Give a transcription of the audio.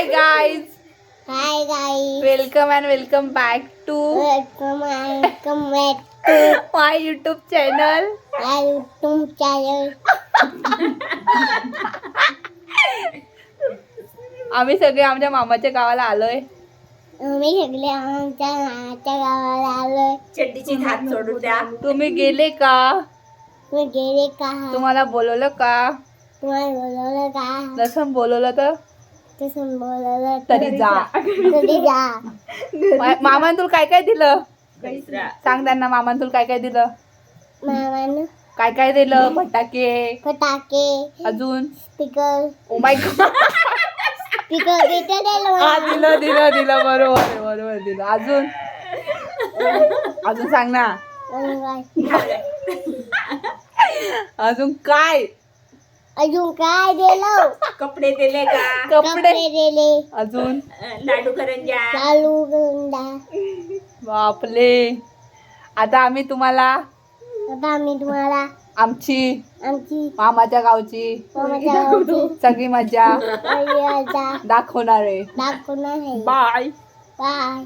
High guys, hi guys, welcome and welcome back to welcome back to my YouTube channel. My YouTube channel. आम्ही सगळे आमच्या मामाच्या गावाला आलोय. आम्ही सगळे आमच्या नानाच्या गावाला आलोय. चड्डीची हात सोडून द्या. तुम्ही गेले का? तुम्ही गेले का? तुम्हाला बोलवलं का? तुम्हाला बोलवलं का? नसन बोलवलं तर तसं बोलवलं तरी जा. तरी जा. मामान तुला काय काय दिलं? तिसरा. सांग त्यांना, मामान तुला काय काय दिलं? मामानं काय काय दिलं? फटाके, फटाके, अजून speaker, oh my God. Speaker किती दिलं हा, मला? दिलं बरोबर दिलं. अजून सांग ना. अजून काय? अजून काय दिलं? कपडे दिले का? कपडे. दिले. अजून लाडू करंजा. लाडू करंजा. बापले. आता आम्ही तुम्हाला आता आम्ही तुम्हाला आमची आमची मामाच्या गावची मामाच्या गावची सगळी मजा मजा दाखवणार आहे. दाखवणार आहे. बाय. बाय.